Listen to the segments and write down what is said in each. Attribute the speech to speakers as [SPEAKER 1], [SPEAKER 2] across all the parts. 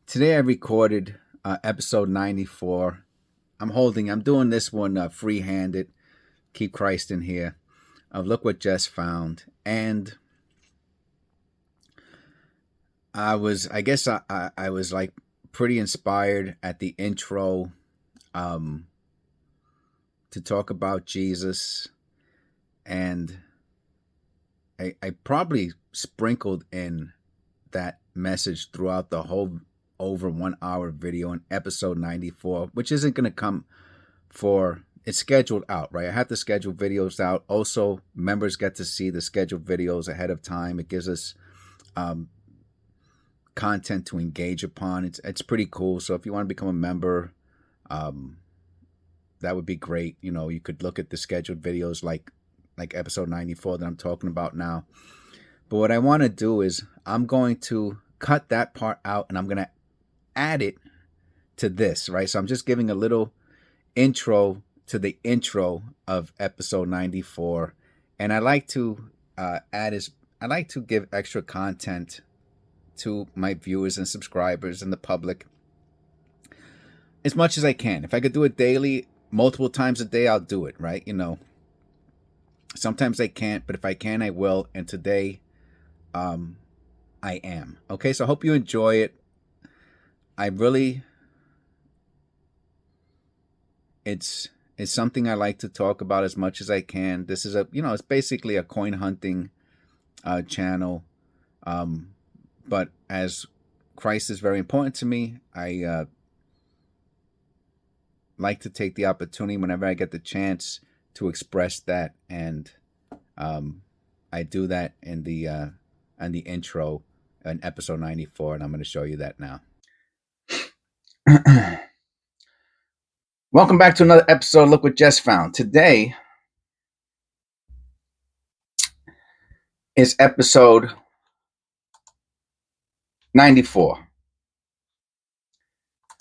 [SPEAKER 1] Today I recorded episode 94. I'm doing this one free-handed. Keep Christ in here. Look what Jess found. And I guess I was like pretty inspired at the intro um, to talk about Jesus. And I probably sprinkled in that message throughout the whole over 1 hour video in episode 94, which isn't going to come for it's scheduled out, right? I have to schedule videos out. Also, members get to see the scheduled videos ahead of time. It gives us content to engage upon. It's pretty cool. So if you want to become a member, that would be great. You know, you could look at the scheduled videos like episode 94 that I'm talking about now. But what I want to do is I'm going to cut that part out and I'm going to add it to this, right? So I'm just giving a little intro to the intro of episode 94. And I like to I like to give extra content to my viewers and subscribers and the public as much as I can. If I could do it daily, multiple times a day, I'll do it, right? You know, sometimes I can't, but if I can, I will. And today, I am. Okay, so I hope you enjoy it. It's something I like to talk about as much as I can. This is it's basically a coin hunting channel. But as Christ is very important to me, I like to take the opportunity whenever I get the chance to express that, and I do that in the intro in episode 94, and I'm going to show you that now. Welcome back to another episode. Look what Jess found. Today is episode 94.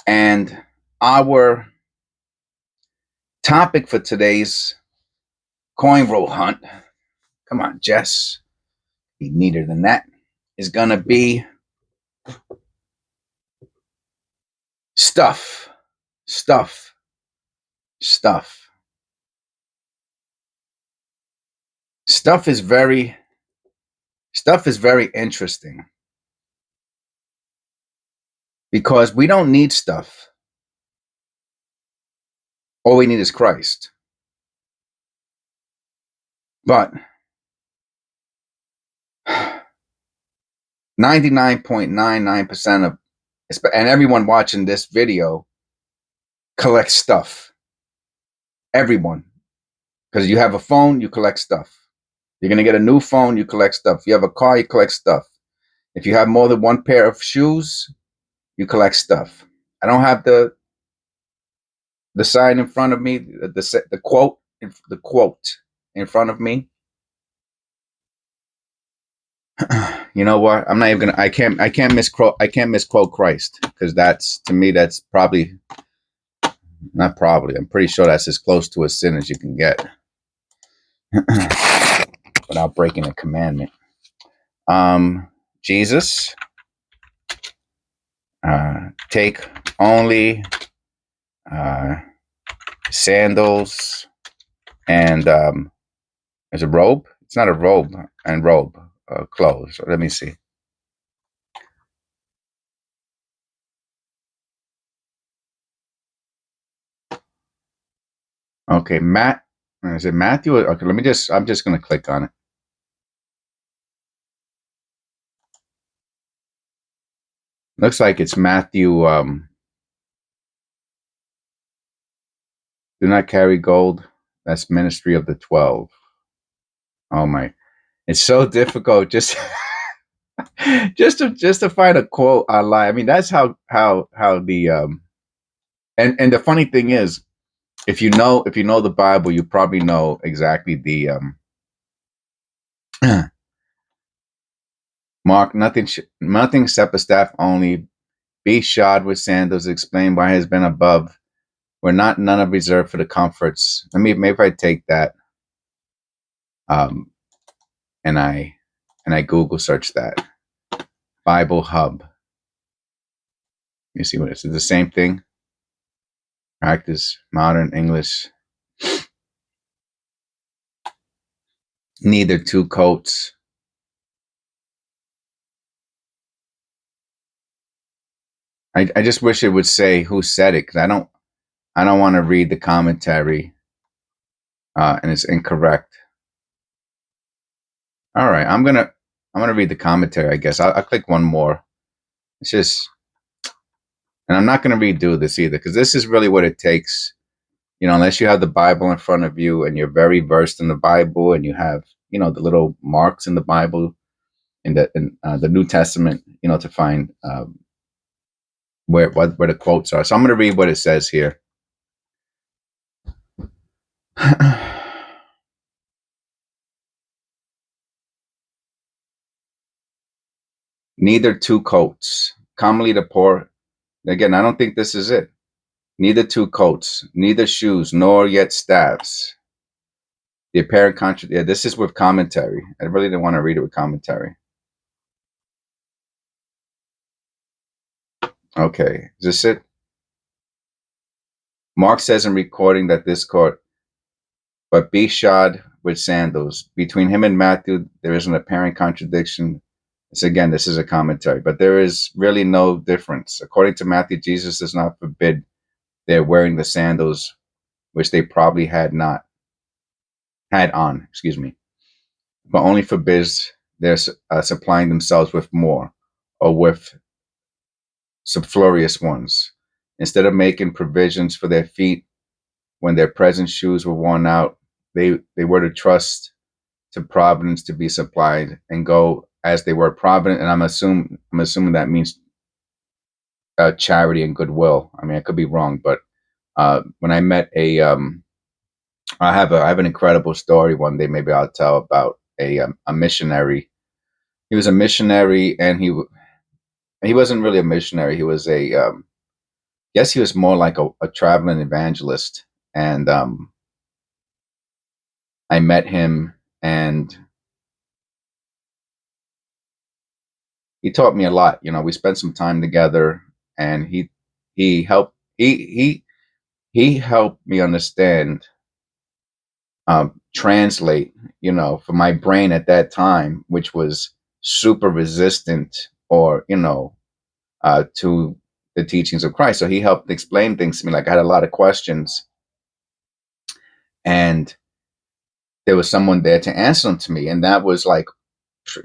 [SPEAKER 1] And our topic for today's coin roll hunt, come on, Jess, be neater than that, is going to be stuff. Stuff is very interesting because we don't need stuff. All we need is Christ. But 99.99% of, and everyone watching this video, collects stuff. Everyone. Because you have a phone, you collect stuff. You're going to get a new phone, you collect stuff. You have a car, you collect stuff. If you have more than one pair of shoes, you collect stuff. I don't have the sign in front of me, the quote in front of me. You know what? I'm not even gonna. I can't misquote Christ, because that's, to me, that's probably not probably. I'm pretty sure that's as close to a sin as you can get without breaking a commandment. Jesus, take only sandals and there's a robe. It's not a robe and robe clothes. Let me see. Okay, Matt. Is it Matthew? Okay, I'm just going to click on it. Looks like it's Matthew. Do not carry gold. That's ministry of the 12. Oh my. It's so difficult just just to find a quote online. I mean, that's how the and the funny thing is, if you know the Bible, you probably know exactly the Mark, nothing except a staff only. Be shod with sandals. Explain why has been above. We're not none of reserved for the comforts. Maybe if I take that, and I Google search that Bible Hub. me see what it is. The same thing. Practice modern English. Neither two coats. I just wish it would say who said it, because I don't want to read the commentary, and it's incorrect. All right, I'm gonna read the commentary. I guess I'll click one more. It's just, and I'm not gonna redo this either, because this is really what it takes. You know, unless you have the Bible in front of you and you're very versed in the Bible, and you have, you know, the little marks in the Bible in the New Testament, you know, to find where the quotes are. So I'm going to read what it says here. Neither two coats. Commonly the poor. Again, I don't think this is it. Neither two coats, neither shoes, nor yet staves. The apparent contradiction. Yeah, this is with commentary. I really didn't want to read it with commentary. Okay, is this it? Mark says in recording that this court, but be shod with sandals. Between him and Matthew, there is an apparent contradiction. Again, this is a commentary, but there is really no difference. According to Matthew, Jesus does not forbid their wearing the sandals, which they probably had on, but only forbids their supplying themselves with more, or with superfluous ones. Instead of making provisions for their feet when their present shoes were worn out, they were to trust to providence to be supplied and go as they were provident. And I'm assuming that means charity and goodwill. I mean, I could be wrong, but when I met I have an incredible story one day. Maybe I'll tell about a missionary. He was a missionary, and he wasn't really a missionary. He was guess he was more like a traveling evangelist. And I met him, and he taught me a lot. You know, we spent some time together, and he helped he helped me understand, translate, you know, for my brain at that time, which was super resistant, or, you know, to the teachings of Christ. So he helped explain things to me. Like, I had a lot of questions, and there was someone there to answer them to me. And that was like,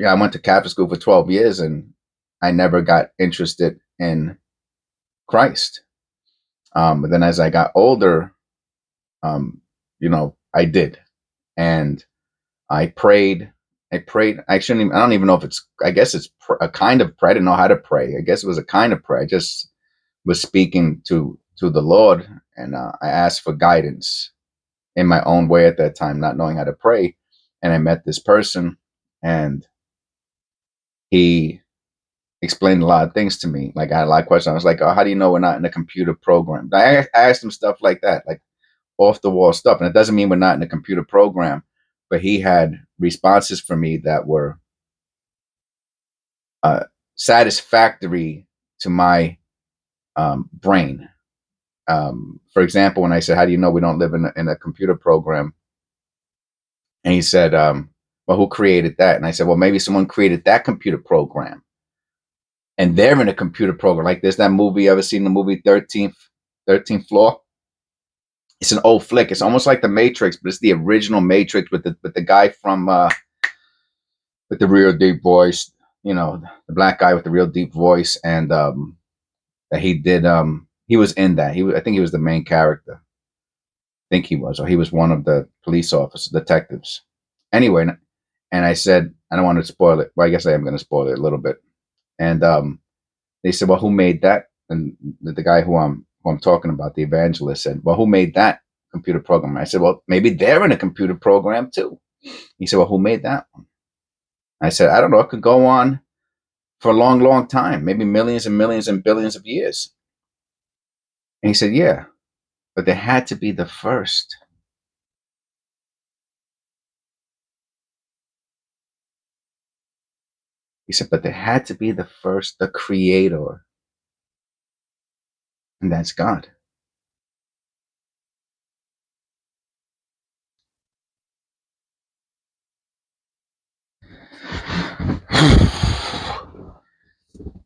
[SPEAKER 1] I went to Catholic school for 12 years, and I never got interested in Christ. But then as I got older, you know, I did. And I prayed. I shouldn't even, I don't even know if it's, I guess it's a kind of prayer. I didn't know how to pray. I guess it was a kind of prayer. I just was speaking to the Lord, and I asked for guidance in my own way at that time, not knowing how to pray. And I met this person, and he explained a lot of things to me. Like, I had a lot of questions. I was like, "Oh, how do you know we're not in a computer program?" I asked him stuff like that, like off the wall stuff. And it doesn't mean we're not in a computer program, but he had responses for me that were satisfactory to my brain. For example, when I said, "How do you know we don't live in a computer program?" And he said, "Well, who created that?" And I said, "Well, maybe someone created that computer program, and they're in a computer program." Like, there's that movie. Ever seen the movie 13th Floor? It's an old flick. It's almost like the Matrix, but it's the original Matrix with the guy from with the real deep voice. You know, the black guy with the real deep voice, and that he did. He was in that. I think he was the main character. I think he was, or he was one of the police officers, detectives. Anyway, and I said, I don't want to spoil it. Well, I guess I am going to spoil it a little bit. And they said, "Well, who made that?" And the guy who I'm talking about, the evangelist, said, "Well, who made that computer program?" I said, "Well, maybe they're in a computer program too." He said, "Well, who made that one?" I said, "I don't know. It could go on for a long, long time, maybe millions and millions and billions of years." And he said, "Yeah, but there had to be the first." He said, "But there had to be the first, the creator." And that's God.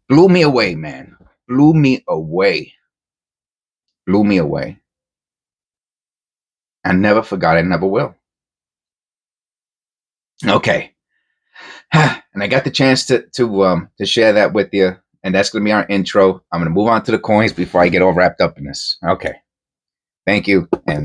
[SPEAKER 1] Blew me away, man. Blew me away. Blew me away. I never forgot. I never will. Okay. And I got the chance to share that with you. And that's going to be our intro. I'm going to move on to the coins before I get all wrapped up in this. Okay. Thank you. And